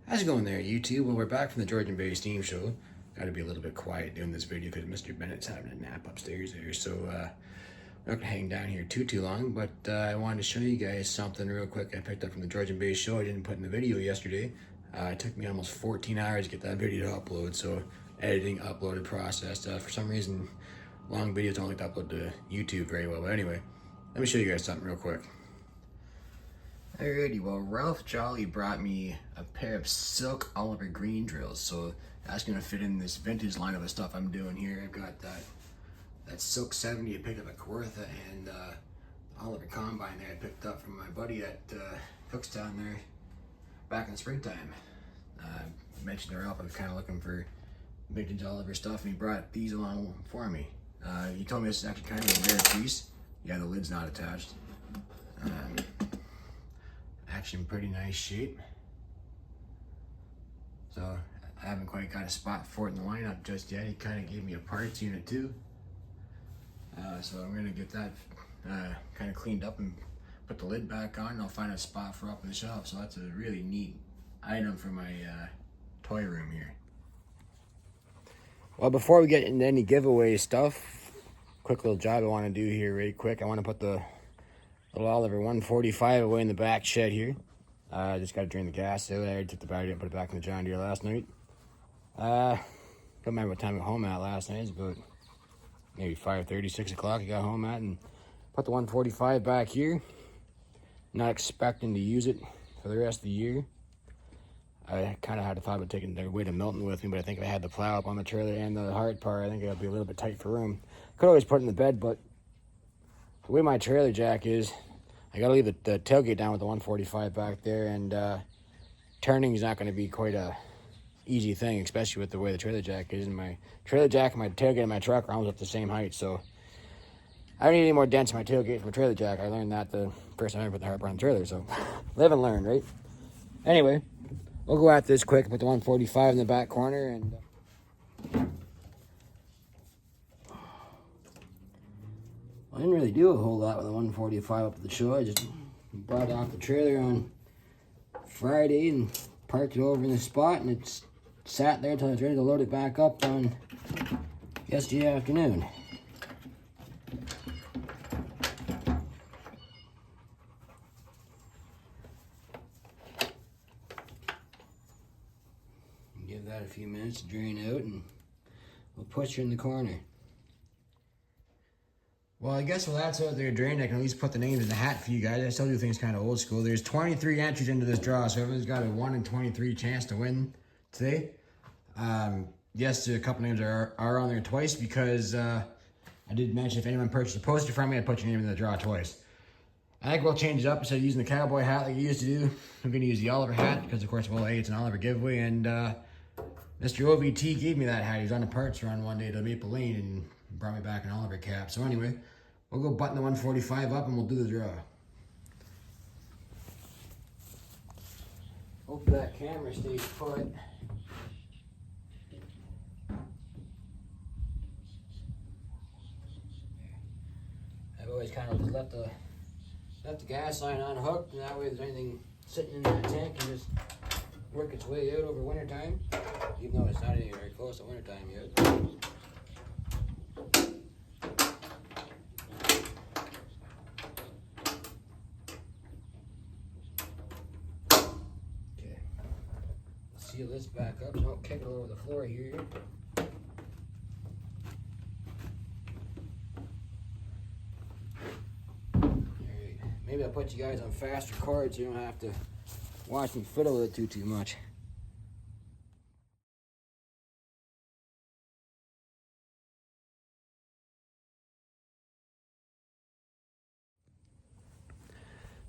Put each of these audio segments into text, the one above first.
How's it going there, YouTube? Well, we're back from the Georgian Bay Steam Show. Got to be a little bit quiet doing this video because Mr. Bennett's having a nap upstairs there. So, we're not going to hang down here too long, but I wanted to show you guys something real quick I picked up from the Georgian Bay Show. I didn't put in the video yesterday. It took me almost 14 hours to get that video to upload, so editing, uploaded, processed. For some reason, long videos don't like to upload to YouTube very well, but anyway, let me show you guys something real quick. Alrighty, well, Ralph Jolly brought me a pair of Silk Oliver Green drills, so that's going to fit in this vintage line of stuff I'm doing here. I've got that Silk 70 I picked up at Kawartha, and the Oliver Combine there I picked up from my buddy at Cookstown there back in the springtime. I mentioned to Ralph I was kind of looking for vintage Oliver stuff, and he brought these along for me. He told me this is actually kind of a rare piece. Yeah, the lid's not attached. Actually in pretty nice shape. So I haven't quite got a spot for it in the lineup just yet. He kind of gave me a parts unit too. So I'm gonna get that kind of cleaned up and put the lid back on, and I'll find a spot for up in the shelf. So that's a really neat item for my toy room here. Well, before we get into any giveaway stuff, quick little job I want to do here really quick. I want to put the little Oliver 145 away in the back shed here. I just got to drain the gas out. I already took the battery out and put it back in the John Deere last night. Don't remember what time I got home at last night. It's about maybe 5:30, 6 o'clock I got home at, and put the 145 back here. Not expecting to use it for the rest of the year. I kind of had a thought about taking the way to Milton with me, but I think if I had the plow up on the trailer and the hard part, I think it would be a little bit tight for room. Could always put it in the bed, but the way my trailer jack is, I gotta leave the tailgate down with the 145 back there, and turning is not going to be quite a easy thing, especially with the way the trailer jack is. And my trailer jack and my tailgate in my truck are almost up the same height, so I don't need any more dents in my tailgate from a trailer jack. I learned that the first time I ever put the hard part on the trailer, so live and learn, right? Anyway, we'll go at this quick, put the 145 in the back corner, and I didn't really do a whole lot with the 145 up at the show. I just brought it off the trailer on Friday and parked it over in the spot, and it's sat there until I was ready to load it back up on yesterday afternoon. Give that a few minutes to drain out, and we'll put you in the corner. Well, I guess while that's out there drained, I can at least put the names in the hat for you guys. I still do things kind of old school. There's 23 entries into this draw, so everyone's got a 1 in 23 chance to win today. Yes, a couple names are on there twice because I did mention if anyone purchased a poster from me, I'd put your name in the draw twice. I think we'll change it up. Instead of using the cowboy hat like you used to do, I'm going to use the Oliver hat because, of course, well, A, it's an Oliver giveaway, and Mr. OVT gave me that hat. He was on a parts run one day to Maple Lane and brought me back an Oliver cap. So anyway, we'll go button the 145 up and we'll do the draw. Hope that camera stays put. I've always kind of just left the gas line unhooked, and that way if there's anything sitting in that tank can just work its way out over winter time, even though it's not even very close to winter time yet. Seal this back up so I don't kick it over the floor here. Alright, maybe I'll put you guys on faster cards so you don't have to watch me fiddle with it too much.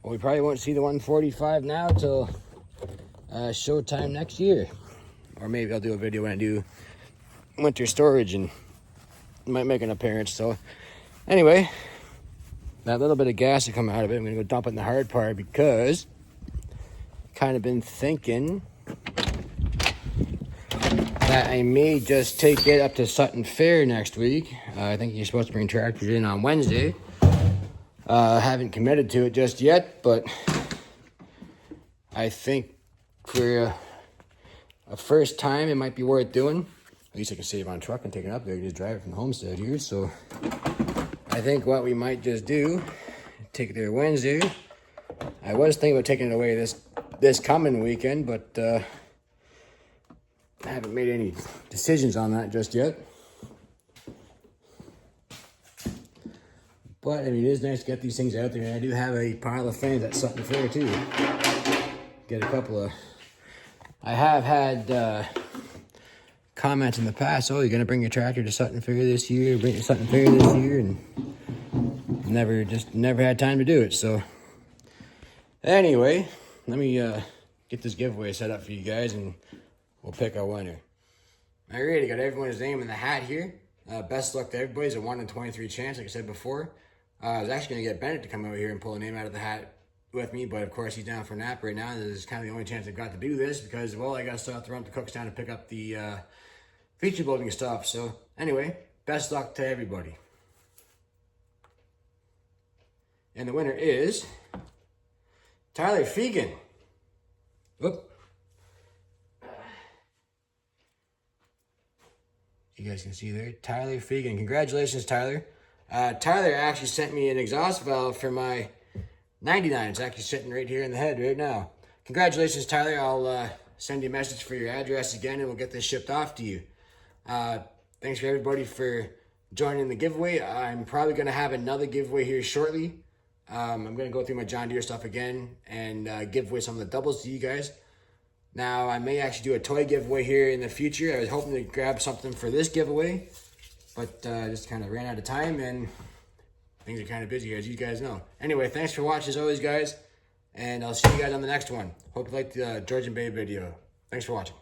Well, we probably won't see the 145 now till showtime next year, or maybe I'll do a video when I do winter storage and might make an appearance. So anyway, that little bit of gas that come out of it, I'm gonna go dump it in the hard part because kind of been thinking that I may just take it up to Sutton Fair next week. I think you're supposed to bring tractors in on Wednesday. Haven't committed to it just yet, but I think for a first time, it might be worth doing. At least I can save on truck and take it up there and just drive it from the homestead here. So I think what we might just do, take it there Wednesday. I was thinking about taking it away this coming weekend, but I haven't made any decisions on that just yet. But I mean, it is nice to get these things out there, and I do have a pile of fans at Sutton Fair too. Get a couple of. I have had comments in the past. Oh, you're gonna bring your tractor to Sutton Fair this year? Bring it to Sutton Fair this year, and never had time to do it. So anyway, let me get this giveaway set up for you guys, and we'll pick a winner. I already got everyone's name in the hat here. Best luck to everybody. It's a 1 in 23 chance, like I said before. I was actually going to get Bennett to come over here and pull a name out of the hat with me, but of course he's down for a nap right now. This is kind of the only chance I've got to do this because, well, I got to still have to run to Cookstown to pick up the feature building stuff. So anyway, best luck to everybody. And the winner is Tyler Fegan. Whoop. You guys can see there, Tyler Fegan. Congratulations, Tyler. Tyler actually sent me an exhaust valve for my 99. It's actually sitting right here in the head right now. Congratulations, Tyler. I'll send you a message for your address again, and we'll get this shipped off to you. Thanks for everybody for joining the giveaway. I'm probably going to have another giveaway here shortly. I'm going to go through my John Deere stuff again and give away some of the doubles to you guys. Now, I may actually do a toy giveaway here in the future. I was hoping to grab something for this giveaway, but just kind of ran out of time, and things are kind of busy, as you guys know. Anyway, thanks for watching as always, guys, and I'll see you guys on the next one. Hope you liked the Georgian Bay video. Thanks for watching.